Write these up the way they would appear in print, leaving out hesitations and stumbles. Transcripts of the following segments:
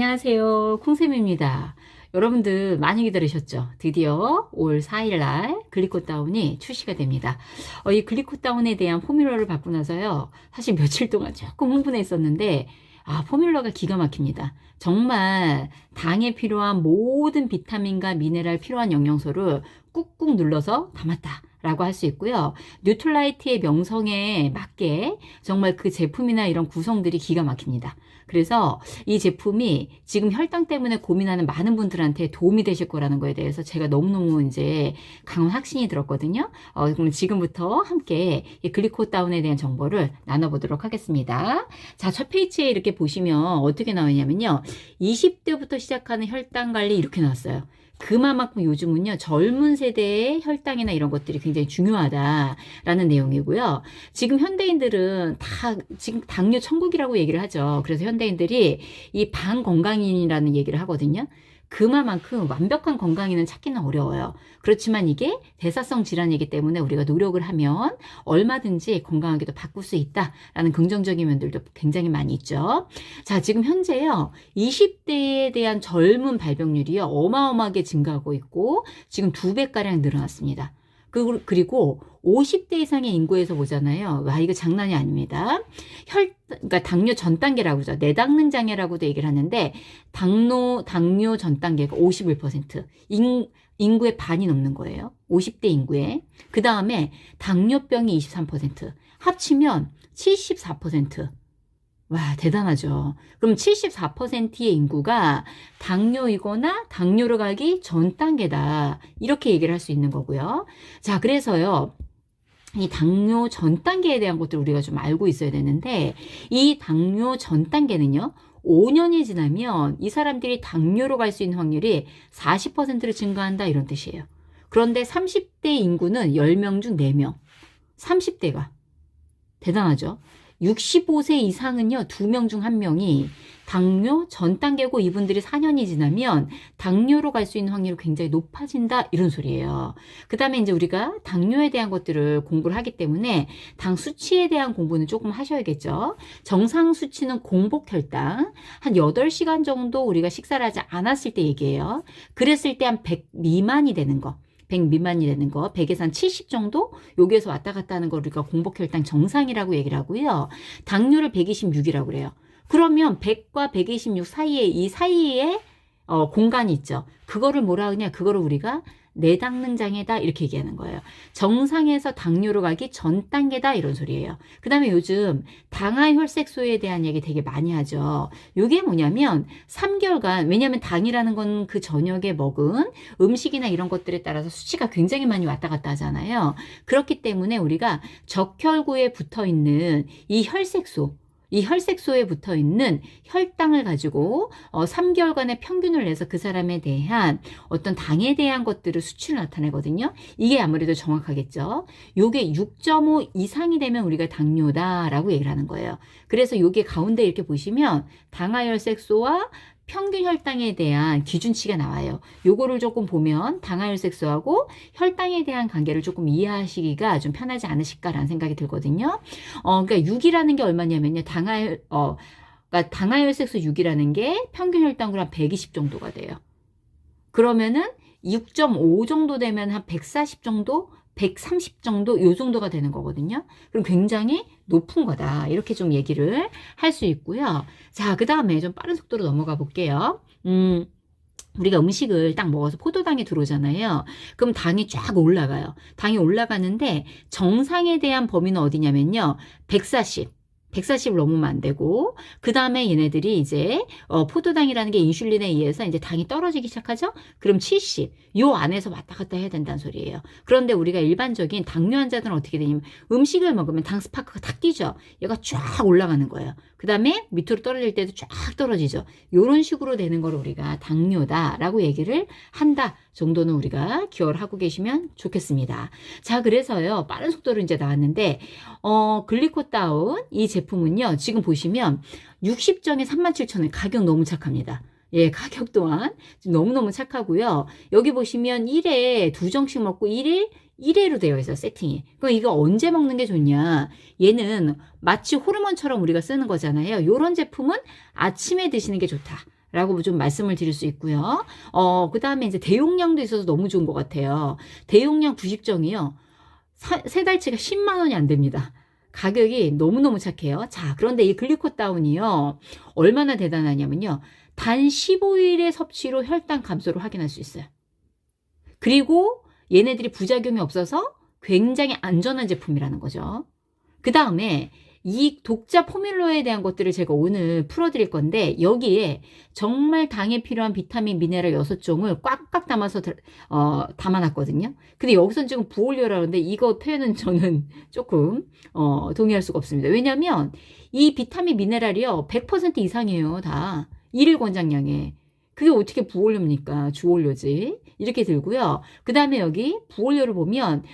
안녕하세요. 콩쌤입니다. 여러분들 많이 기다리셨죠? 드디어 올 4일날 글리코다운이 출시가 됩니다. 이 글리코다운에 대한 포뮬러를 받고 나서요. 사실 며칠 동안 조금 흥분했었는데 포뮬러가 기가 막힙니다. 정말 당에 필요한 모든 비타민과 미네랄 필요한 영양소를 꾹꾹 눌러서 담았다 라고 할 수 있고요. 뉴트라이트의 명성에 맞게 정말 그 제품이나 이런 구성들이 기가 막힙니다. 그래서 이 제품이 지금 혈당 때문에 고민하는 많은 분들한테 도움이 되실 거라는 거에 대해서 제가 너무너무 이제 강한 확신이 들었거든요. 그럼 지금부터 함께 이 글리코다운에 대한 정보를 나눠보도록 하겠습니다. 자, 첫 페이지에 이렇게 보시면 어떻게 나오냐면요. 20대부터 시작하는 혈당 관리 이렇게 나왔어요. 그만큼 요즘은요, 젊은 세대의 혈당이나 이런 것들이 굉장히 중요하다라는 내용이고요. 지금 현대인들은 다 지금 당뇨 천국이라고 얘기를 하죠. 그래서 현대인들이 이 반건강인이라는 얘기를 하거든요. 그만큼 완벽한 건강인은 찾기는 어려워요. 그렇지만 이게 대사성 질환이기 때문에 우리가 노력을 하면 얼마든지 건강하게도 바꿀 수 있다라는 긍정적인 면들도 굉장히 많이 있죠. 자, 지금 현재요. 20대에 대한 젊은 발병률이요. 어마어마하게 증가하고 있고 지금 2배가량 늘어났습니다. 그리고 50대 이상의 인구에서 보잖아요. 와, 이거 장난이 아닙니다. 그러니까 당뇨 전 단계라고 하죠. 내당능 장애라고도 얘기를 하는데, 당뇨 전 단계가 51%. 인구의 반이 넘는 거예요. 50대 인구에. 그 다음에 당뇨병이 23%. 합치면 74%. 와, 대단하죠. 그럼 74%의 인구가 당뇨이거나 당뇨로 가기 전 단계다. 이렇게 얘기를 할 수 있는 거고요. 자, 그래서요. 이 당뇨 전 단계에 대한 것들 우리가 좀 알고 있어야 되는데, 이 당뇨 전 단계는요. 5년이 지나면 이 사람들이 당뇨로 갈 수 있는 확률이 40%로 증가한다 이런 뜻이에요. 그런데 30대 인구는 10명 중 4명. 30대가. 대단하죠. 65세 이상은요, 2명 중 1명이 당뇨 전 단계고 이분들이 4년이 지나면 당뇨로 갈 수 있는 확률이 굉장히 높아진다 이런 소리예요. 그 다음에 이제 우리가 당뇨에 대한 것들을 공부를 하기 때문에 당 수치에 대한 공부는 조금 하셔야겠죠. 정상 수치는 공복 혈당 한 8시간 정도 우리가 식사를 하지 않았을 때 얘기해요. 그랬을 때 한 100 미만이 되는 거. 100 미만이 되는 거, 100에서 한 70 정도? 여기에서 왔다 갔다 하는 거 우리가 공복혈당 정상이라고 얘기를 하고요. 당뇨를 126이라고 그래요. 그러면 100과 126 사이에, 이 사이에 공간이 있죠. 그거를 뭐라 하냐? 그거를 우리가 내당능 장애다 이렇게 얘기하는 거예요. 정상에서 당뇨로 가기 전 단계다 이런 소리예요. 그 다음에 요즘 당하혈색소에 대한 얘기 되게 많이 하죠. 이게 뭐냐면 3개월간, 왜냐하면 당이라는 건 그 저녁에 먹은 음식이나 이런 것들에 따라서 수치가 굉장히 많이 왔다 갔다 하잖아요. 그렇기 때문에 우리가 적혈구에 붙어 있는 이 혈색소에 붙어 있는 혈당을 가지고 3개월간의 평균을 내서 그 사람에 대한 어떤 당에 대한 것들을 수치를 나타내거든요. 이게 아무래도 정확하겠죠. 요게 6.5 이상이 되면 우리가 당뇨다라고 얘기를 하는 거예요. 그래서 요게 가운데 이렇게 보시면 당하혈색소와 평균 혈당에 대한 기준치가 나와요. 요거를 조금 보면 당하혈색소하고 혈당에 대한 관계를 조금 이해하시기가 좀 편하지 않으실까라는 생각이 들거든요. 그러니까 6이라는 게 얼마냐면요. 그러니까 당하혈색소 6이라는 게 평균 혈당으로 한 120 정도가 돼요. 그러면은 6.5 정도 되면 한 140 정도? 130 정도 요 정도가 되는 거거든요. 그럼 굉장히 높은 거다. 이렇게 좀 얘기를 할 수 있고요. 자, 그 다음에 좀 빠른 속도로 넘어가 볼게요. 우리가 음식을 딱 먹어서 포도당이 들어오잖아요. 그럼 당이 쫙 올라가요. 당이 올라가는데 정상에 대한 범위는 어디냐면요. 140을 넘으면 안 되고, 그 다음에 얘네들이 이제, 포도당이라는 게 인슐린에 의해서 이제 당이 떨어지기 시작하죠? 그럼 70. 요 안에서 왔다 갔다 해야 된다는 소리예요. 그런데 우리가 일반적인 당뇨 환자들은 어떻게 되냐면, 음식을 먹으면 당 스파크가 탁 뛰죠? 얘가 쫙 올라가는 거예요. 그 다음에 밑으로 떨어질 때도 쫙 떨어지죠? 요런 식으로 되는 걸 우리가 당뇨다라고 얘기를 한다 정도는 우리가 기억을 하고 계시면 좋겠습니다. 자, 그래서요, 빠른 속도로 이제 나왔는데, 글리코다운 이 제품은요, 지금 보시면 60정에 37,000원, 가격 너무 착합니다. 예, 가격 또한 너무너무 착하고요. 여기 보시면 1회에 2정씩 먹고 1회로 되어 있어요, 세팅이. 그럼 이거 언제 먹는 게 좋냐? 얘는 마치 호르몬처럼 우리가 쓰는 거잖아요. 요런 제품은 아침에 드시는 게 좋다. 라고 좀 말씀을 드릴 수 있고요. 그 다음에 이제 대용량도 있어서 너무 좋은 것 같아요. 대용량 부식정이요. 세 달치가 10만 원이 안 됩니다. 가격이 너무너무 착해요. 자, 그런데 이 글리코다운이요. 얼마나 대단하냐면요. 단 15일의 섭취로 혈당 감소를 확인할 수 있어요. 그리고 얘네들이 부작용이 없어서 굉장히 안전한 제품이라는 거죠. 그 다음에 이 독자 포뮬러에 대한 것들을 제가 오늘 풀어드릴 건데 여기에 정말 당에 필요한 비타민, 미네랄 6종을 꽉꽉 담아서 담아놨거든요. 근데 여기선 지금 부올려라 그러는데 이거 표현은 저는 조금 동의할 수가 없습니다. 왜냐하면 이 비타민, 미네랄이요 100% 이상이에요. 다 1일 권장량에. 그게 어떻게 부올료입니까? 주올료지. 이렇게 들고요. 그 다음에 여기 부올료를 보면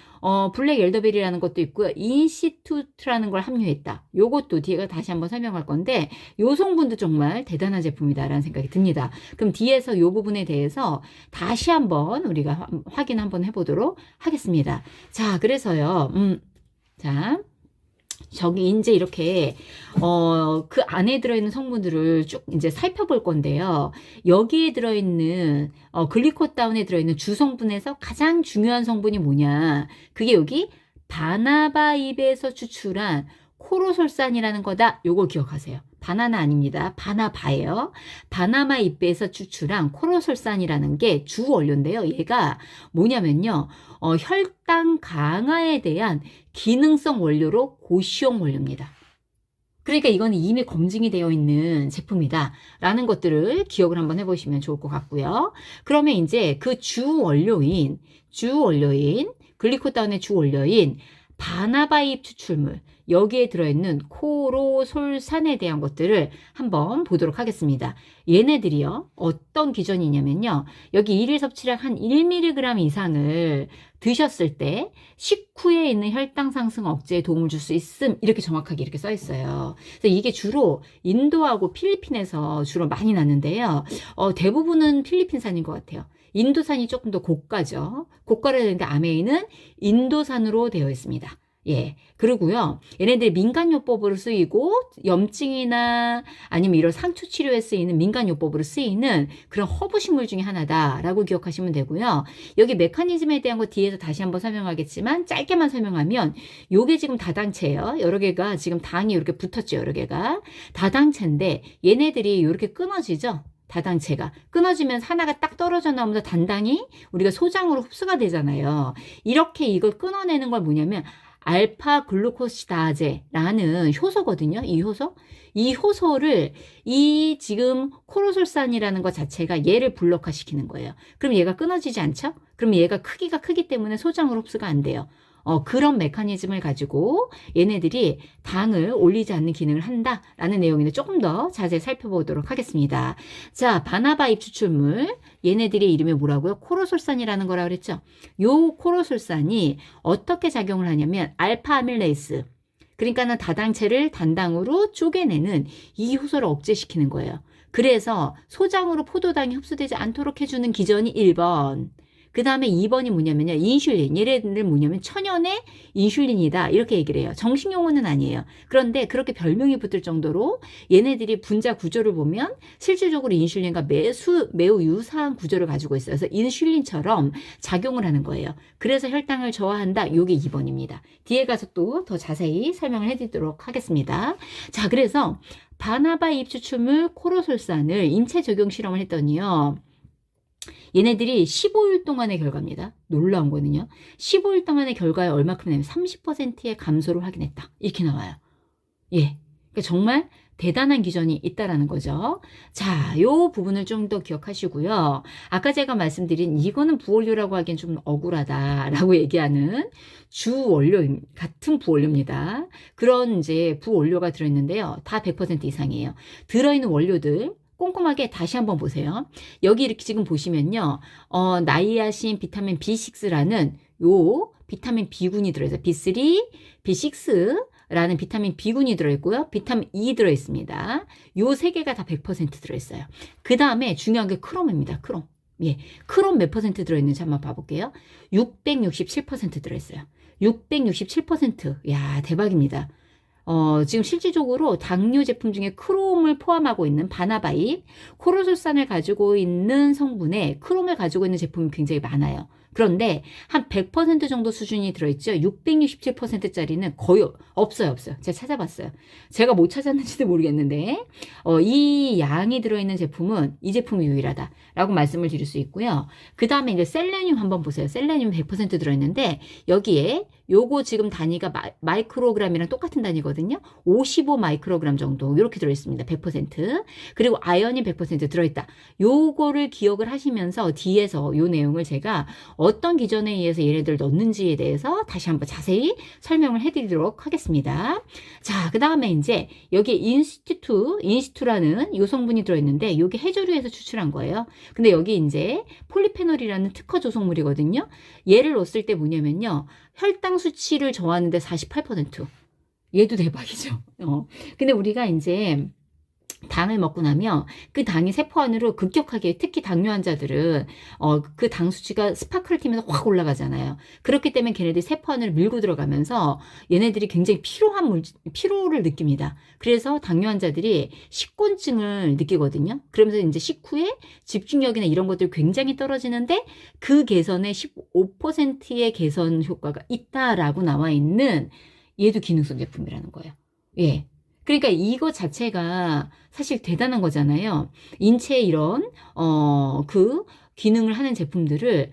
블랙 엘더베리라는 것도 있고요. 인시투트라는 걸 함유했다. 요것도 뒤에가 다시 한번 설명할 건데 요 성분도 정말 대단한 제품이다라는 생각이 듭니다. 그럼 뒤에서 요 부분에 대해서 다시 한번 우리가 확인 한번 해보도록 하겠습니다. 자, 그래서요. 자. 저기 이제 이렇게 그 안에 들어있는 성분들을 쭉 이제 살펴볼 건데요. 여기에 들어있는 글리코다운에 들어있는 주성분에서 가장 중요한 성분이 뭐냐? 그게 여기 바나바잎에서 추출한 코로솔산이라는 거다. 요걸 기억하세요. 바나나 아닙니다. 바나바예요. 바나마 잎에서 추출한 코로솔산이라는 게 주 원료인데요. 얘가 뭐냐면요. 혈당 강화에 대한 기능성 원료로 고시용 원료입니다. 그러니까 이건 이미 검증이 되어 있는 제품이다 라는 것들을 기억을 한번 해보시면 좋을 것 같고요. 그러면 이제 그 주 원료인 글리코다운의 주 원료인 바나바잎 추출물 여기에 들어있는 코로솔산에 대한 것들을 한번 보도록 하겠습니다. 얘네들이요 어떤 기전이냐면요 여기 일일 섭취량 한 1mg 이상을 드셨을 때 식후에 있는 혈당 상승 억제에 도움을 줄 수 있음 이렇게 정확하게 이렇게 써 있어요. 그래서 이게 주로 인도하고 필리핀에서 주로 많이 나는데요. 대부분은 필리핀산인 것 같아요. 인도산이 조금 더 고가죠. 고가라 되는데 아메이는 인도산으로 되어 있습니다. 예. 그리고요. 얘네들이 민간요법으로 쓰이고 염증이나 아니면 이런 상처 치료에 쓰이는 민간요법으로 쓰이는 그런 허브식물 중에 하나다라고 기억하시면 되고요. 여기 메커니즘에 대한 거 뒤에서 다시 한번 설명하겠지만 짧게만 설명하면 요게 지금 다당체예요. 여러 개가 지금 당이 이렇게 붙었죠. 여러 개가. 다당체인데 얘네들이 이렇게 끊어지죠. 다당체가 끊어지면 하나가 딱 떨어져 나오면서 단당이 우리가 소장으로 흡수가 되잖아요. 이렇게 이걸 끊어내는 걸 뭐냐면 알파 글루코시다제라는 효소거든요. 이 효소를 이 지금 코로솔산이라는 것 자체가 얘를 블록화 시키는 거예요. 그럼 얘가 끊어지지 않죠? 그럼 얘가 크기가 크기 때문에 소장으로 흡수가 안 돼요. 그런 메커니즘을 가지고 얘네들이 당을 올리지 않는 기능을 한다라는 내용인데 조금 더 자세히 살펴보도록 하겠습니다. 자, 바나바잎 추출물 얘네들의 이름이 뭐라고요? 코로솔산이라는 거라고 그랬죠? 요 코로솔산이 어떻게 작용을 하냐면 알파 아밀레이스 그러니까는 다당체를 단당으로 쪼개내는 이 효소를 억제시키는 거예요. 그래서 소장으로 포도당이 흡수되지 않도록 해주는 기전이 1번. 그 다음에 2번이 뭐냐면요. 인슐린. 얘네들 뭐냐면 천연의 인슐린이다. 이렇게 얘기를 해요. 정식 용어는 아니에요. 그런데 그렇게 별명이 붙을 정도로 얘네들이 분자 구조를 보면 실질적으로 인슐린과 매우 유사한 구조를 가지고 있어요. 그래서 인슐린처럼 작용을 하는 거예요. 그래서 혈당을 저하한다. 요게 2번입니다. 뒤에 가서 또 더 자세히 설명을 해드리도록 하겠습니다. 자, 그래서 바나바잎 추출물 코로솔산을 인체 적용 실험을 했더니요. 얘네들이 15일 동안의 결과입니다. 놀라운 거는요. 15일 동안의 결과에 얼마큼 내면 30%의 감소를 확인했다. 이렇게 나와요. 예. 그러니까 정말 대단한 기전이 있다라는 거죠. 자, 요 부분을 좀 더 기억하시고요. 아까 제가 말씀드린 이거는 부원료라고 하기엔 좀 억울하다라고 얘기하는 주원료 같은 부원료입니다. 그런 이제 부원료가 들어있는데요. 다 100% 이상이에요. 들어있는 원료들 꼼꼼하게 다시 한번 보세요. 여기 이렇게 지금 보시면요. 나이아신 비타민 B6라는 요 비타민 B군이 들어있어요. B3, B6라는 비타민 B군이 들어있고요. 비타민 E 들어있습니다. 요 세 개가 다 100% 들어있어요. 그 다음에 중요한 게 크롬입니다. 크롬. 예, 크롬 몇 퍼센트 들어있는지 한번 봐볼게요. 667% 들어있어요. 667%. 야, 대박입니다. 지금 실질적으로 당뇨 제품 중에 크롬을 포함하고 있는 바나바입, 코르솔산을 가지고 있는 성분에 크롬을 가지고 있는 제품이 굉장히 많아요. 그런데 한 100% 정도 수준이 들어있죠. 667%짜리는 거의 없어요. 제가 찾아봤어요. 제가 못 찾았는지도 모르겠는데 이 양이 들어있는 제품은 이 제품이 유일하다라고 말씀을 드릴 수 있고요. 그 다음에 이제 셀레늄 한번 보세요. 셀레늄 100% 들어있는데 여기에 요거 지금 단위가 마이크로그램이랑 똑같은 단위거든요. 55 마이크로그램 정도 이렇게 들어있습니다. 100%. 그리고 아연이 100% 들어있다. 요거를 기억을 하시면서 뒤에서 요 내용을 제가 어떤 기전에 의해서 얘네들 넣는지에 대해서 다시 한번 자세히 설명을 해드리도록 하겠습니다. 자, 그 다음에 이제 여기 인스투라는 요 성분이 들어있는데 요게 해조류에서 추출한 거예요. 근데 여기 이제 폴리페놀이라는 특허 조성물이거든요. 얘를 넣었을 때 뭐냐면요. 혈당 수치를 저하하는데 48%. 얘도 대박이죠. 근데 우리가 이제 당을 먹고 나면 그 당이 세포 안으로 급격하게, 특히 당뇨 환자들은 그 당 수치가 스파크를 튀면서 확 올라가잖아요. 그렇기 때문에 걔네들이 세포 안으로 밀고 들어가면서 얘네들이 굉장히 피로를 느낍니다. 그래서 당뇨 환자들이 식곤증을 느끼거든요. 그러면서 이제 식후에 집중력이나 이런 것들이 굉장히 떨어지는데 그 개선에 15%의 개선 효과가 있다라고 나와 있는 얘도 기능성 제품이라는 거예요. 예. 그러니까 이거 자체가 사실 대단한 거잖아요. 인체에 이런 그 기능을 하는 제품들을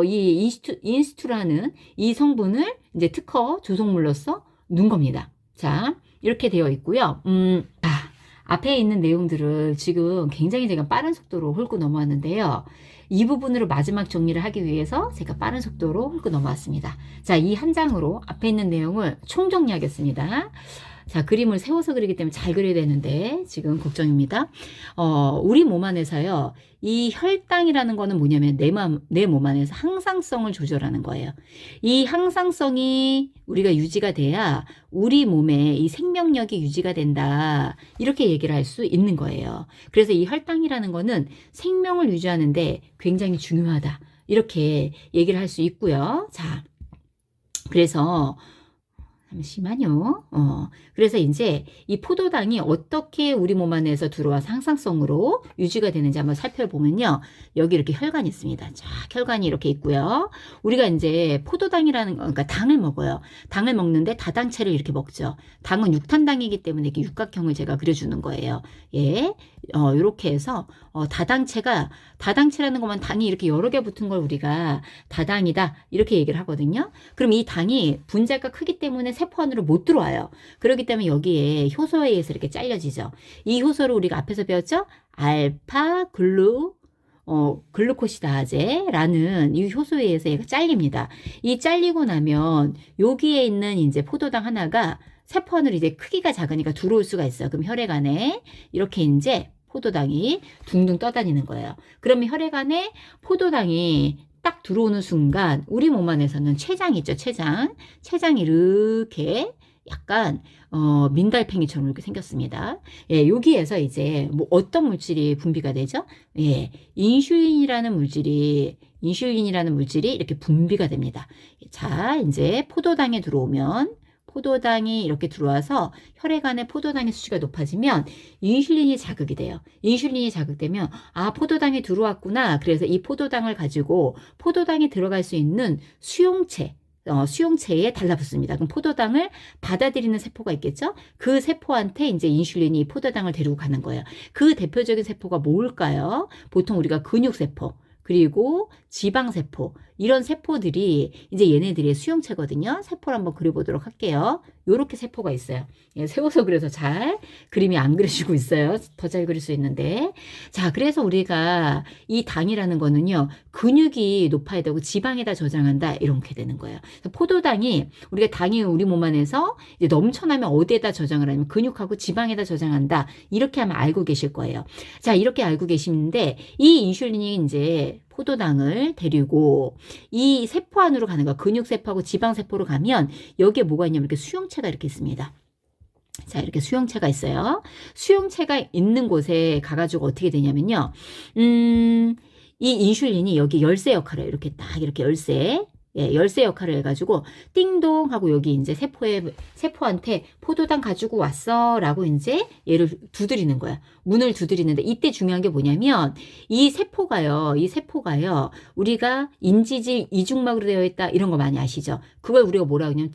이 인스투라는 이 성분을 이제 특허 조성물로서 넣은 겁니다. 자, 이렇게 되어 있고요. 앞에 있는 내용들을 지금 굉장히 제가 빠른 속도로 훑고 넘어왔는데요. 이 부분으로 마지막 정리를 하기 위해서 제가 빠른 속도로 훑고 넘어왔습니다. 자, 이 한 장으로 앞에 있는 내용을 총정리하겠습니다. 자, 그림을 세워서 그리기 때문에 잘 그려야 되는데 지금 걱정입니다. 우리 몸 안에서요. 이 혈당이라는 거는 뭐냐면 내 몸 안에서 항상성을 조절하는 거예요. 이 항상성이 우리가 유지가 돼야 우리 몸에 이 생명력이 유지가 된다. 이렇게 얘기를 할 수 있는 거예요. 그래서 이 혈당이라는 거는 생명을 유지하는데 굉장히 중요하다. 이렇게 얘기를 할 수 있고요. 자, 그래서 잠시만요. 그래서 이제 이 포도당이 어떻게 우리 몸 안에서 들어와서 항상성으로 유지가 되는지 한번 살펴보면요. 여기 이렇게 혈관이 있습니다. 자, 혈관이 이렇게 있고요. 우리가 이제 포도당이라는, 그러니까 당을 먹어요. 당을 먹는데 다당체를 이렇게 먹죠. 당은 육탄당이기 때문에 이렇게 육각형을 제가 그려주는 거예요. 예. 이렇게 해서, 다당체라는 것만 당이 이렇게 여러 개 붙은 걸 우리가 다당이다. 이렇게 얘기를 하거든요. 그럼 이 당이 분자가 크기 때문에 세포 안으로 못 들어와요. 그렇기 때문에 여기에 효소에 의해서 이렇게 잘려지죠. 이 효소를 우리가 앞에서 배웠죠? 알파 글루코시다제라는 이 효소에 의해서 얘가 잘립니다. 이 잘리고 나면 여기에 있는 이제 포도당 하나가 세포 안으로 이제 크기가 작으니까 들어올 수가 있어요. 그럼 혈액안에 이렇게 이제 포도당이 둥둥 떠다니는 거예요. 그러면 혈액안에 포도당이 딱 들어오는 순간 우리 몸 안에서는 췌장이 있죠. 췌장이 이렇게 약간 민달팽이처럼 이렇게 생겼습니다. 예, 여기에서 이제 뭐 어떤 물질이 분비가 되죠? 예, 인슐린이라는 물질이 이렇게 분비가 됩니다. 자, 이제 포도당에 들어오면 포도당이 이렇게 들어와서 혈액안에 포도당의 수치가 높아지면 인슐린이 자극이 돼요. 인슐린이 자극되면 포도당이 들어왔구나. 그래서 이 포도당을 가지고 포도당이 들어갈 수 있는 수용체에 달라붙습니다. 그럼 포도당을 받아들이는 세포가 있겠죠? 그 세포한테 이제 인슐린이 포도당을 데리고 가는 거예요. 그 대표적인 세포가 뭘까요? 보통 우리가 근육세포, 그리고 지방세포, 이런 세포들이 이제 얘네들의 수용체거든요. 세포를 한번 그려보도록 할게요. 요렇게 세포가 있어요. 예, 세워서 그려서 잘 그림이 안 그려지고 있어요. 더 잘 그릴 수 있는데. 자, 그래서 우리가 이 당이라는 거는요, 근육이 높아야 되고 지방에다 저장한다. 이렇게 되는 거예요. 포도당이, 우리가 당이 우리 몸 안에서 이제 넘쳐나면 어디에다 저장을 하냐면 근육하고 지방에다 저장한다. 이렇게 하면 알고 계실 거예요. 자, 이렇게 알고 계시는데 이 인슐린이 이제 포도당을 데리고 이 세포 안으로 가는 거야. 근육세포하고 지방세포로 가면 여기에 뭐가 있냐면 이렇게 수용체가 이렇게 있습니다. 자, 이렇게 수용체가 있어요. 수용체가 있는 곳에 가가지고 어떻게 되냐면요. 이 인슐린이 여기 열쇠 역할을 해요. 이렇게 딱 이렇게 열쇠. 예, 열쇠 역할을 해가지고 띵동 하고 여기 이제 세포한테 포도당 가지고 왔어 라고 이제 얘를 두드리는 거야. 문을 두드리는데 이때 중요한 게 뭐냐면 이 세포가요 우리가 인지질 이중막으로 되어 있다 이런 거 많이 아시죠? 그걸 우리가 뭐라 그러냐면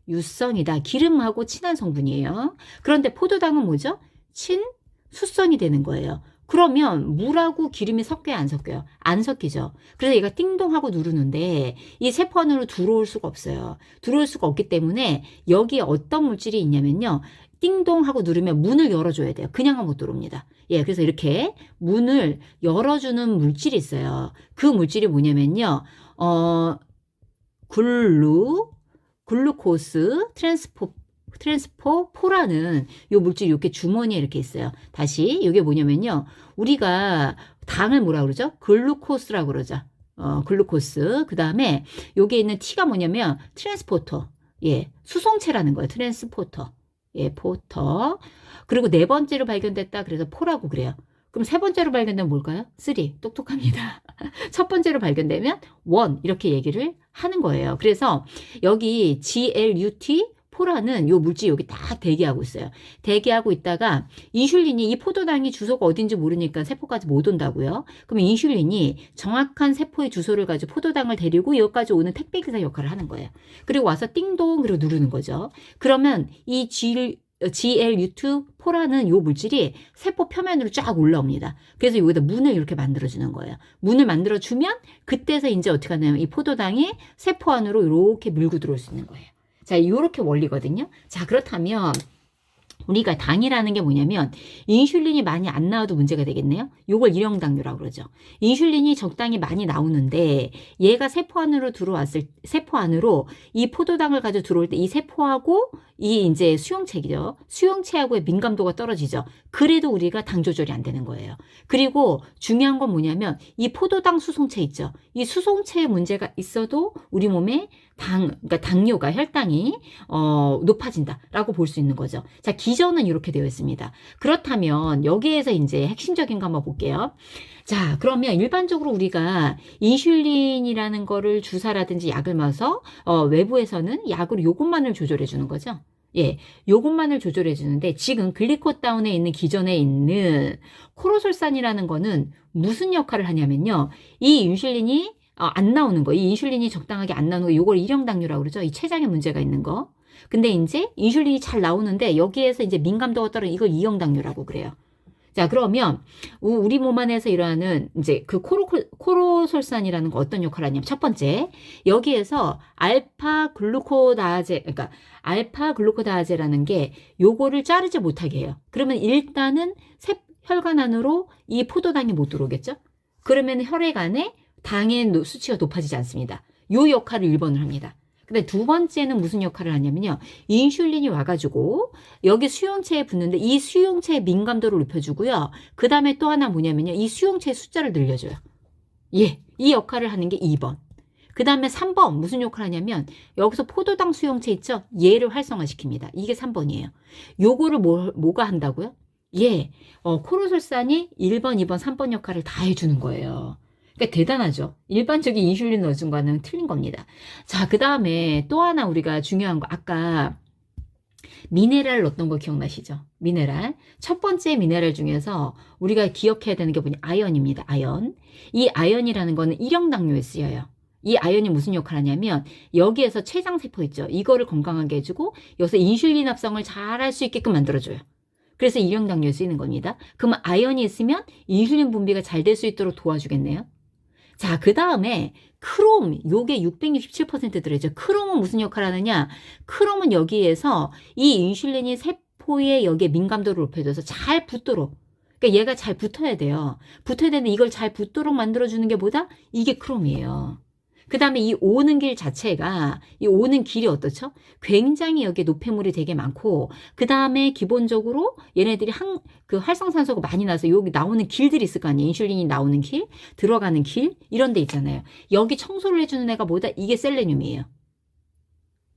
친유성이다. 기름하고 친한 성분이에요. 그런데 포도당은 뭐죠? 친수성이 되는 거예요. 그러면 물하고 기름이 섞여요, 안 섞여요? 안 섞이죠. 그래서 얘가 띵동하고 누르는데 이 세포 안으로 들어올 수가 없어요. 들어올 수가 없기 때문에 여기에 어떤 물질이 있냐면요. 띵동하고 누르면 문을 열어줘야 돼요. 그냥은 못 들어옵니다. 예, 그래서 이렇게 문을 열어주는 물질이 있어요. 그 물질이 뭐냐면요. 글루코스 트랜스포라는 요 물질이 이렇게 주머니에 이렇게 있어요. 다시 이게 뭐냐면요. 우리가 당을 뭐라 그러죠? 글루코스라고 그러죠. 글루코스. 그다음에 여기에 있는 T가 뭐냐면 트랜스포터. 예. 수송체라는 거예요. 트랜스포터. 예, 포터. 그리고 네 번째로 발견됐다. 그래서 포라고 그래요. 그럼 세 번째로 발견되면 뭘까요? 3. 똑똑합니다. 첫 번째로 발견되면 1 이렇게 얘기를 하는 거예요. 그래서 여기 GLUT 포라는 요 물질이 여기 딱 대기하고 있어요. 대기하고 있다가 인슐린이 이 포도당이 주소가 어딘지 모르니까 세포까지 못 온다고요. 그러면 인슐린이 정확한 세포의 주소를 가지고 포도당을 데리고 여기까지 오는 택배기사 역할을 하는 거예요. 그리고 와서 띵동 그리고 누르는 거죠. 그러면 이 GLUT4라는 요 물질이 세포 표면으로 쫙 올라옵니다. 그래서 여기다 문을 이렇게 만들어주는 거예요. 문을 만들어주면 그때서 이제 어떻게 하냐면 이 포도당이 세포 안으로 이렇게 밀고 들어올 수 있는 거예요. 자, 이렇게 원리거든요. 자, 그렇다면 우리가 당이라는 게 뭐냐면 인슐린이 많이 안 나와도 문제가 되겠네요. 요걸 일형당뇨라고 그러죠. 인슐린이 적당히 많이 나오는데 얘가 세포 안으로 이 포도당을 가지고 들어올 때 이 세포하고 이 이제 수용체죠. 수용체하고의 민감도가 떨어지죠. 그래도 우리가 당 조절이 안 되는 거예요. 그리고 중요한 건 뭐냐면 이 포도당 수송체 있죠. 이 수송체에 문제가 있어도 우리 몸에 그러니까 당뇨가 혈당이 높아진다라고 볼 수 있는 거죠. 자, 기전은 이렇게 되어 있습니다. 그렇다면 여기에서 이제 핵심적인 거 한번 볼게요. 자, 그러면 일반적으로 우리가 인슐린이라는 거를 주사라든지 약을 마서 외부에서는 약으로 요것만을 조절해 주는 거죠. 예, 요것만을 조절해 주는데 지금 글리코다운에 있는 기전에 있는 코로솔산이라는 거는 무슨 역할을 하냐면요. 이 인슐린이 안 나오는 거, 이 인슐린이 적당하게 안 나오는 거, 요걸 일형당뇨라고 그러죠. 이 췌장에 문제가 있는 거. 근데 이제 인슐린이 잘 나오는데 여기에서 이제 민감도가 떨어진 이걸 이형당뇨라고 그래요. 자, 그러면 우리 몸 안에서 일어나는 이제 그 코로솔산이라는 거 어떤 역할을 하냐면 첫 번째, 여기에서 알파 글루코다아제라는 게 요거를 자르지 못하게 해요. 그러면 일단은 혈관 안으로 이 포도당이 못 들어오겠죠? 그러면 혈액 안에 당의 수치가 높아지지 않습니다. 요 역할을 1번을 합니다. 근데 두 번째는 무슨 역할을 하냐면요. 인슐린이 와가지고 여기 수용체에 붙는데 이 수용체의 민감도를 높여주고요. 그 다음에 또 하나 뭐냐면요. 이 수용체의 숫자를 늘려줘요. 예, 이 역할을 하는 게 2번. 그 다음에 3번 무슨 역할을 하냐면 여기서 포도당 수용체 있죠? 얘를 활성화시킵니다. 이게 3번이에요. 요거를 뭐가 한다고요? 예, 코로솔산이 1번, 2번, 3번 역할을 다 해주는 거예요. 그러니까 대단하죠. 일반적인 인슐린 넣어준 거는 틀린 겁니다. 자, 그 다음에 또 하나 우리가 중요한 거 아까 미네랄 넣었던 거 기억나시죠? 미네랄. 첫 번째 미네랄 중에서 우리가 기억해야 되는 게 뭐냐? 아연입니다. 아연. 이 아연이라는 거는 일형당뇨에 쓰여요. 이 아연이 무슨 역할을 하냐면 여기에서 췌장세포 있죠. 이거를 건강하게 해주고 여기서 인슐린 합성을 잘 할 수 있게끔 만들어줘요. 그래서 일형당뇨에 쓰이는 겁니다. 그러면 아연이 있으면 인슐린 분비가 잘 될 수 있도록 도와주겠네요. 자, 그 다음에 크롬, 요게 667% 들어있죠. 크롬은 무슨 역할을 하느냐? 크롬은 여기에서 이 인슐린이 세포에 여기에 민감도를 높여줘서 잘 붙도록, 그러니까 얘가 잘 붙어야 돼요. 붙어야 되는데 이걸 잘 붙도록 만들어주는 게 뭐다? 이게 크롬이에요. 그 다음에 이 오는 길 자체가, 이 오는 길이 어떻죠? 굉장히 여기에 노폐물이 되게 많고, 그 다음에 기본적으로 얘네들이 그 활성산소가 많이 나서 여기 나오는 길들이 있을 거 아니에요? 인슐린이 나오는 길, 들어가는 길, 이런 데 있잖아요. 여기 청소를 해주는 애가 뭐다? 이게 셀레늄이에요.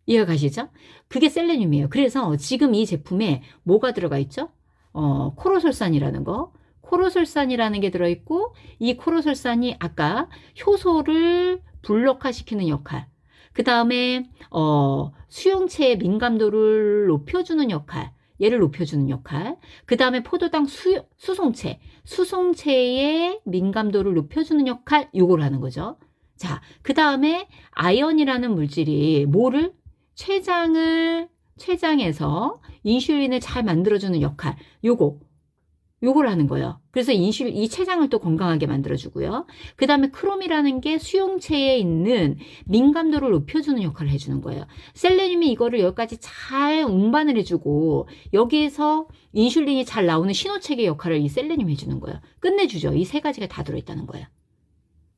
이해가 가시죠? 그게 셀레늄이에요. 그래서 지금 이 제품에 뭐가 들어가 있죠? 코로솔산이라는 거. 코로솔산이라는 게 들어있고, 이 코로솔산이 아까 효소를 블록화시키는 역할. 그 다음에 수용체의 민감도를 높여주는 역할. 얘를 높여주는 역할. 그 다음에 포도당 수송체의 민감도를 높여주는 역할. 요걸 하는 거죠. 자, 그 다음에 아연이라는 물질이 뭐를? 췌장에서 인슐린을 잘 만들어주는 역할. 요걸 하는 거예요. 그래서 이 췌장을 또 건강하게 만들어주고요. 그 다음에 크롬이라는 게 수용체에 있는 민감도를 높여주는 역할을 해주는 거예요. 셀레늄이 이거를 여기까지 잘 운반을 해주고 여기에서 인슐린이 잘 나오는 신호체계 역할을 이 셀레늄이 해주는 거예요. 끝내주죠. 이 세 가지가 다 들어있다는 거예요.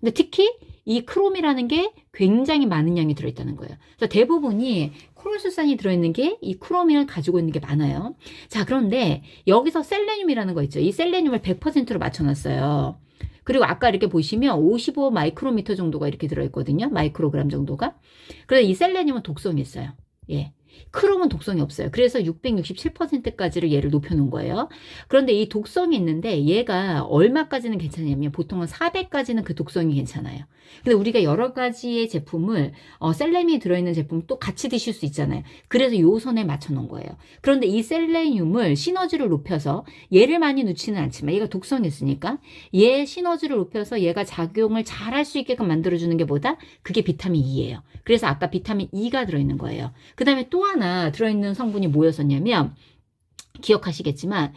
근데 특히 이 크롬이라는 게 굉장히 많은 양이 들어있다는 거예요. 그래서 대부분이 코르술산이 들어있는 게 이 크롬을 가지고 있는 게 많아요. 자, 그런데 여기서 셀레늄이라는 거 있죠. 이 셀레늄을 100%로 맞춰놨어요. 그리고 아까 이렇게 보시면 55 마이크로미터 정도가 이렇게 들어있거든요. 마이크로그램 정도가. 그래서 이 셀레늄은 독성이 있어요. 예. 크롬은 독성이 없어요. 그래서 667%까지를 얘를 높여놓은 거예요. 그런데 이 독성이 있는데 얘가 얼마까지는 괜찮냐면 보통은 400까지는 그 독성이 괜찮아요. 근데 우리가 여러 가지의 제품을 셀레늄이 들어있는 제품 또 같이 드실 수 있잖아요. 그래서 요 선에 맞춰놓은 거예요. 그런데 이 셀레늄을 시너지를 높여서 얘를 많이 넣지는 않지만 얘가 독성이 있으니까 얘 시너지를 높여서 얘가 작용을 잘 할 수 있게끔 만들어주는 게 뭐다? 그게 비타민 E예요. 그래서 아까 비타민 E가 들어있는 거예요. 그 다음에 또 하나 들어있는 성분이 뭐였었냐면 기억하시겠지만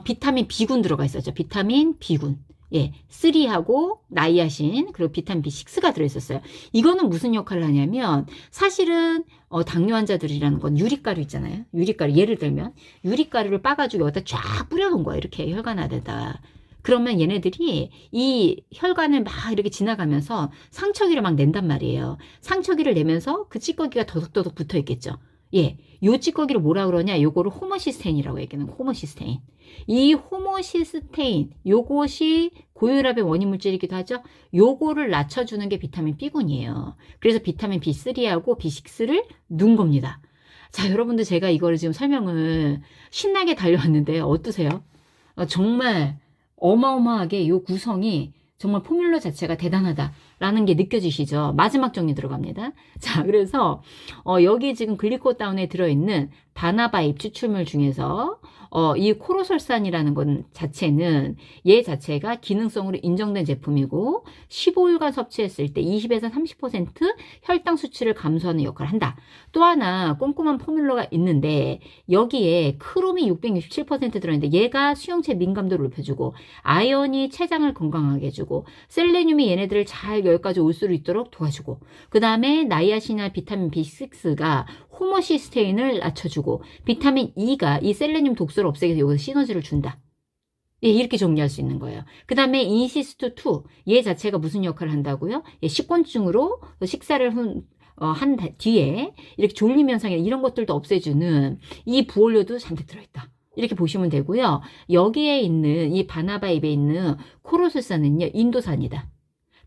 비타민 B군 들어가 있었죠. 비타민 B군. 예, 3하고 나이아신 그리고 비타민 B6가 들어있었어요. 이거는 무슨 역할을 하냐면 사실은 당뇨 환자들이라는 건 유리가루 있잖아요. 유리가루 예를 들면 유리가루를 빠가지고 여기다 쫙 뿌려놓은 거예요. 이렇게 혈관안에다. 그러면 얘네들이 이 혈관을 막 이렇게 지나가면서 상처기를 막 낸단 말이에요. 상처기를 내면서 그 찌꺼기가 더덕더덕 붙어 있겠죠. 예, 요 찌꺼기를 뭐라 그러냐? 요거를 호모시스테인이라고 얘기하는 거예요. 호모시스테인. 이 호모시스테인, 요것이 고혈압의 원인 물질이기도 하죠. 요거를 낮춰주는 게 비타민 B군이에요. 그래서 비타민 B3하고 B6를 넣은 겁니다. 자, 여러분들 제가 이거를 지금 설명을 신나게 달려왔는데 어떠세요? 정말 어마어마하게 요 구성이 정말 포뮬러 자체가 대단하다라는 게 느껴지시죠? 마지막 정리 들어갑니다. 자, 그래서 여기 지금 글리코다운에 들어있는 바나바잎 추출물 중에서 이 코로솔산이라는 건 자체는 얘 자체가 기능성으로 인정된 제품이고 15일간 섭취했을 때 20에서 30% 혈당 수치를 감소하는 역할을 한다. 또 하나 꼼꼼한 포뮬러가 있는데 여기에 크롬이 667% 들어있는데 얘가 수용체 민감도를 높여주고 아연이 췌장을 건강하게 해주고 셀레늄이 얘네들을 잘 여기까지 올 수 있도록 도와주고 그 다음에 나이아신이나 비타민 B6가 호모시스테인을 낮춰주고 비타민 E가 이 셀레늄 독소를 없애기 위해서 여기서 시너지를 준다. 예, 이렇게 정리할 수 있는 거예요. 그 다음에 인시스트2 얘 자체가 무슨 역할을 한다고요? 예, 식곤증으로 식사를 한 뒤에 이렇게 졸림 현상이나 이런 것들도 없애주는 이 부원료도 잔뜩 들어있다. 이렇게 보시면 되고요. 여기에 있는 이 바나바잎에 있는 코로술산은요 인도산이다.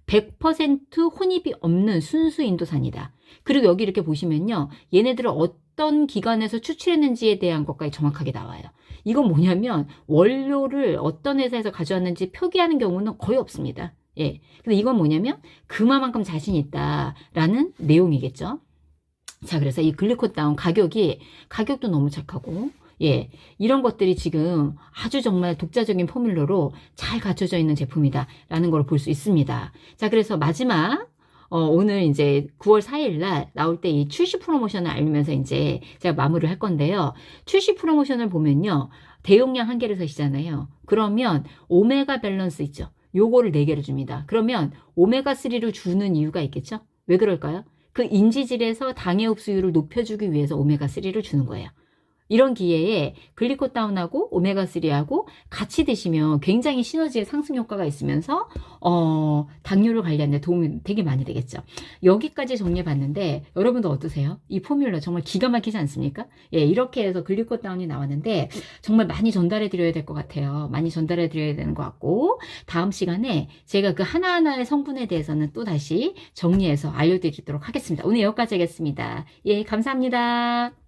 100% 혼입이 없는 순수 인도산이다. 그리고 여기 이렇게 보시면요. 얘네들을 어떤 기관에서 추출했는지에 대한 것까지 정확하게 나와요. 이건 뭐냐면 원료를 어떤 회사에서 가져왔는지 표기하는 경우는 거의 없습니다. 예. 근데 이건 뭐냐면 그만큼 자신 있다라는 내용이겠죠. 자, 그래서 이 글리코다운 가격도 너무 착하고 예, 이런 것들이 지금 아주 정말 독자적인 포뮬러로 잘 갖춰져 있는 제품이다라는 걸 볼 수 있습니다. 자, 그래서 마지막 오늘 이제 9월 4일 날 나올 때 이 출시 프로모션을 알리면서 이제 제가 마무리를 할 건데요. 출시 프로모션을 보면요. 대용량 1개를 사시잖아요. 그러면 오메가 밸런스 있죠. 요거를 4개를 줍니다. 그러면 오메가3를 주는 이유가 있겠죠? 왜 그럴까요? 그 인지질에서 당의 흡수율을 높여주기 위해서 오메가3를 주는 거예요. 이런 기회에 글리코다운하고 오메가3하고 같이 드시면 굉장히 시너지의 상승 효과가 있으면서 당뇨를 관리하는 데 도움이 되게 많이 되겠죠. 여기까지 정리해 봤는데 여러분도 어떠세요? 이 포뮬러 정말 기가 막히지 않습니까? 예, 이렇게 해서 글리코다운이 나왔는데 정말 많이 전달해 드려야 될 것 같아요. 많이 전달해 드려야 되는 것 같고 다음 시간에 제가 그 하나하나의 성분에 대해서는 또 다시 정리해서 알려드리도록 하겠습니다. 오늘 여기까지 하겠습니다. 예, 감사합니다.